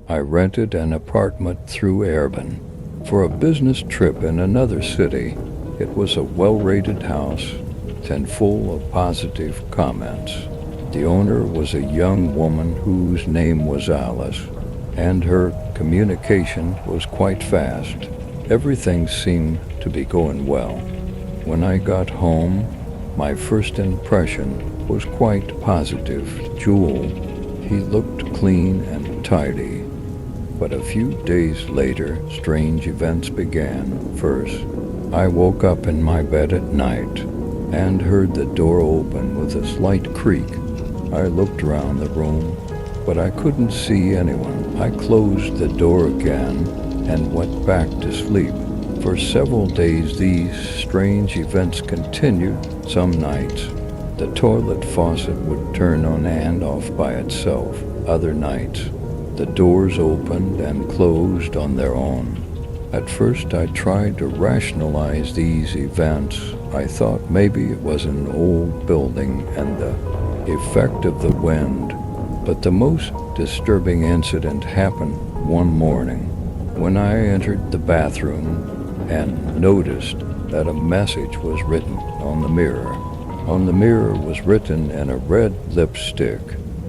I rented an apartment through Airbnb for a business trip in another city. It was a well-rated house and full of positive comments. The owner was a young woman whose name was Alice, and her communication was quite fast. Everything seemed to be going well. When I got home, my first impression was quite positive. Jewel, he looked clean and tidy. But a few days later, strange events began. First, I woke up in my bed at night and heard the door open with a slight creak. I looked around the room, but I couldn't see anyone. I closed the door again and went back to sleep. For several days, these strange events continued. Some nights, the toilet faucet would turn on and off by itself. Other nights, the doors opened and closed on their own. At first, I tried to rationalize these events. I thought maybe it was an old building and the effect of the wind. But the most disturbing incident happened one morning when I entered the bathroom and noticed that a message was written on the mirror. On the mirror was written in a red lipstick,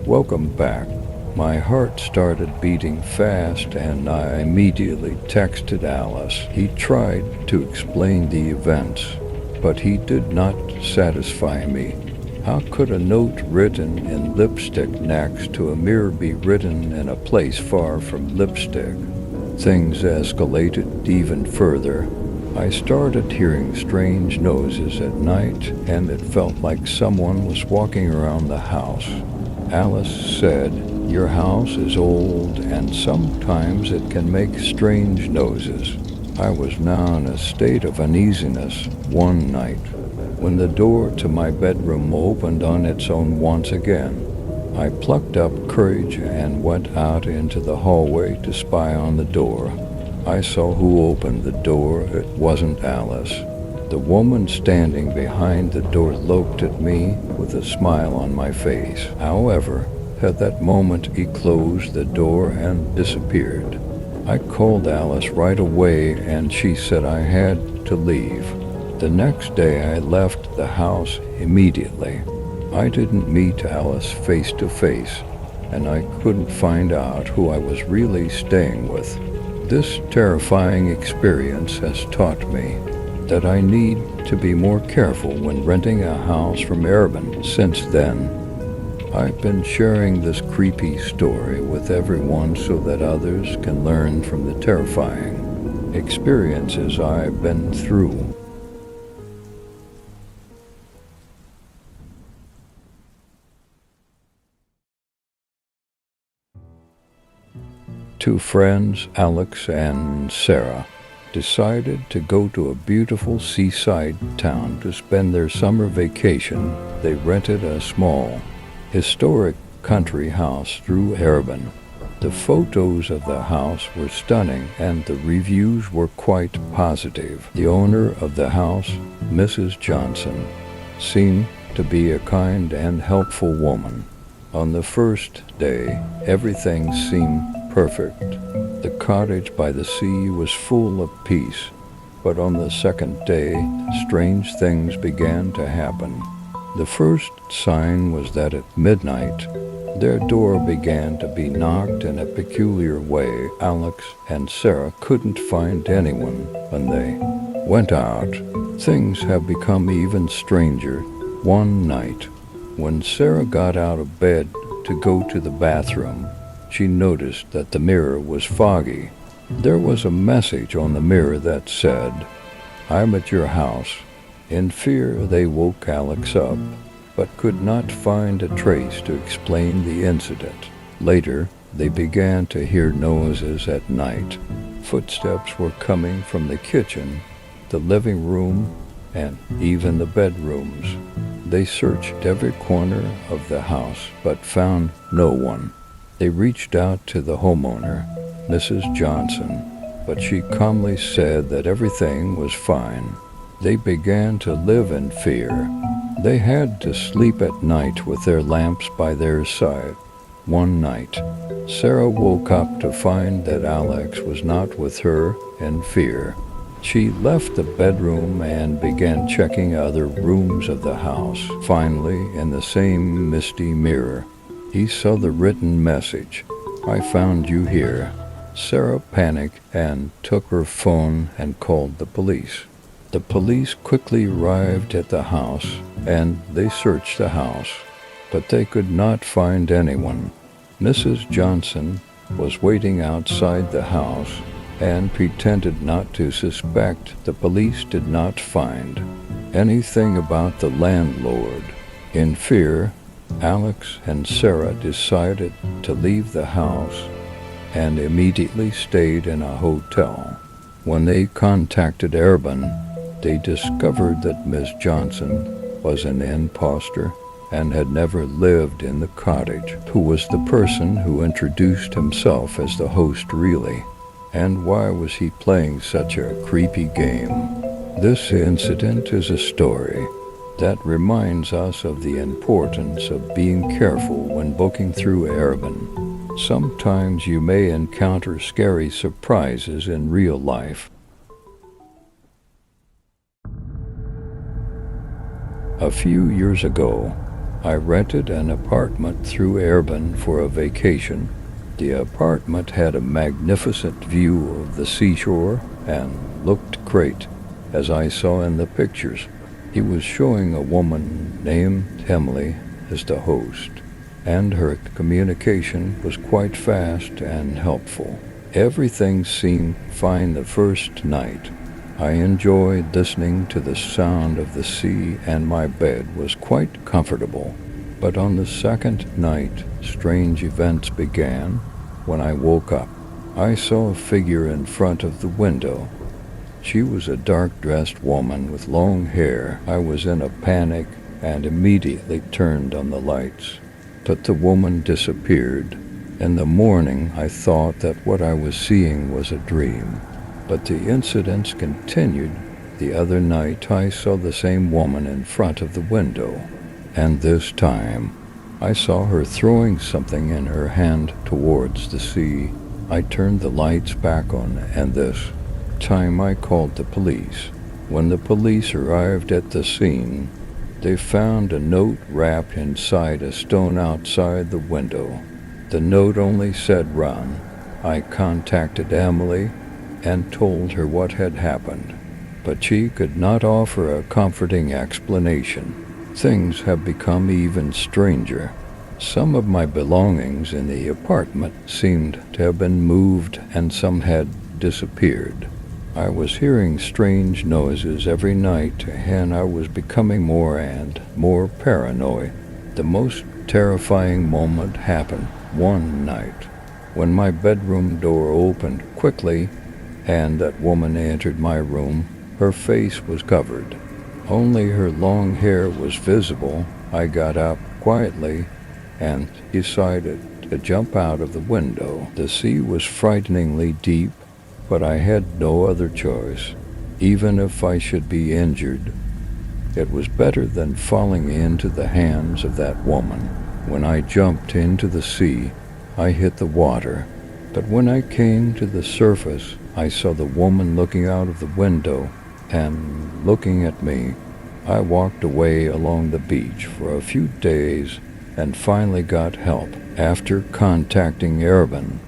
"Welcome back." My heart started beating fast and I immediately texted Alice. He tried to explain the events, but he did not satisfy me. How could a note written in lipstick next to a mirror be written in a place far from lipstick? Things escalated even further. I started hearing strange noises at night, and it felt like someone was walking around the house. Alice said, "Your house is old, and sometimes it can make strange noises." I was now in a state of uneasiness. One night, when the door to my bedroom opened on its own once again, I plucked up courage and went out into the hallway to spy on the door. I saw who opened the door. It wasn't Alice. The woman standing behind the door looked at me with a smile on my face. However, at that moment he closed the door and disappeared. I called Alice right away and she said I had to leave. The next day I left the house immediately. I didn't meet Alice face to face, and I couldn't find out who I was really staying with. This terrifying experience has taught me that I need to be more careful when renting a house from Airbnb. Since then, I've been sharing this creepy story with everyone so that others can learn from the terrifying experiences I've been through. Two friends, Alex and Sarah, decided to go to a beautiful seaside town to spend their summer vacation. They rented a small, historic country house through Airbnb. The photos of the house were stunning and the reviews were quite positive. The owner of the house, Mrs. Johnson, seemed to be a kind and helpful woman. On the first day, everything seemed perfect. The cottage by the sea was full of peace, but on the second day, strange things began to happen. The first sign was that at midnight, their door began to be knocked in a peculiar way. Alex and Sarah couldn't find anyone when they went out. Things have become even stranger. One night, when Sarah got out of bed to go to the bathroom, she noticed that the mirror was foggy. There was a message on the mirror that said, "I'm at your house." In fear, they woke Alex up, but could not find a trace to explain the incident. Later, they began to hear noises at night. Footsteps were coming from the kitchen, the living room, and even the bedrooms. They searched every corner of the house, but found no one. They reached out to the homeowner, Mrs. Johnson, but she calmly said that everything was fine. They began to live in fear. They had to sleep at night with their lamps by their side. One night, Sarah woke up to find that Alex was not with her in fear. She left the bedroom and began checking other rooms of the house. Finally, in the same misty mirror, he saw the written message, "I found you here." Sarah panicked and took her phone and called the police. The police quickly arrived at the house and they searched the house, but they could not find anyone. Mrs. Johnson was waiting outside the house and pretended not to suspect. The police did not find anything about the landlord. In fear, Alex and Sarah decided to leave the house and immediately stayed in a hotel. When they contacted Airbnb, they discovered that Miss Johnson was an imposter and had never lived in the cottage. Who was the person who introduced himself as the host really? And why was he playing such a creepy game? This incident is a story that reminds us of the importance of being careful when booking through Airbnb. Sometimes you may encounter scary surprises in real life. A few years ago, I rented an apartment through Airbnb for a vacation. The apartment had a magnificent view of the seashore and looked great, as I saw in the pictures. He was showing a woman named Emily as the host, and her communication was quite fast and helpful. Everything seemed fine the first night. I enjoyed listening to the sound of the sea and my bed was quite comfortable. But on the second night, strange events began. When I woke up, I saw a figure in front of the window. She was a dark-dressed woman with long hair. I was in a panic and immediately turned on the lights. But the woman disappeared. In the morning, I thought that what I was seeing was a dream. But the incidents continued. The other night, I saw the same woman in front of the window. And this time, I saw her throwing something in her hand towards the sea. I turned the lights back on, and this time I called the police. When the police arrived at the scene, they found a note wrapped inside a stone outside the window. The note only said, "Run." I contacted Emily and told her what had happened, but she could not offer a comforting explanation. Things have become even stranger. Some of my belongings in the apartment seemed to have been moved and some had disappeared. I was hearing strange noises every night and I was becoming more and more paranoid. The most terrifying moment happened one night when my bedroom door opened quickly and that woman entered my room. Her face was covered. Only her long hair was visible. I got up quietly and decided to jump out of the window. The sea was frighteningly deep, but I had no other choice. Even if I should be injured, it was better than falling into the hands of that woman. When I jumped into the sea, I hit the water, but when I came to the surface, I saw the woman looking out of the window and looking at me. I walked away along the beach for a few days and finally got help. After contacting Airbnb,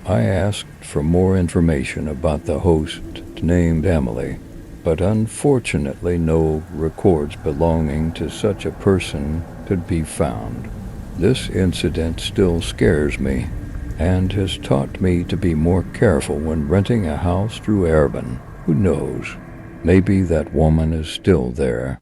I asked for more information about the host named Emily, but unfortunately no records belonging to such a person could be found. This incident still scares me and has taught me to be more careful when renting a house through Airbnb. Who knows? Maybe that woman is still there.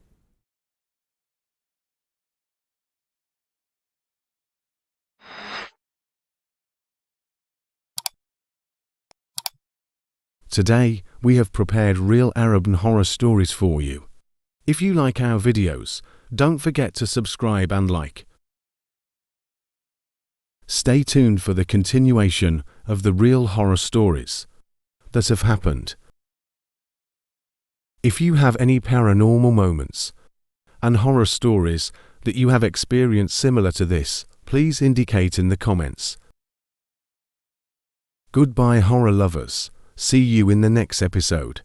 Today, we have prepared real Arab horror stories for you. If you like our videos, don't forget to subscribe and like. Stay tuned for the continuation of the real horror stories that have happened. If you have any paranormal moments and horror stories that you have experienced similar to this, please indicate in the comments. Goodbye horror lovers, see you in the next episode.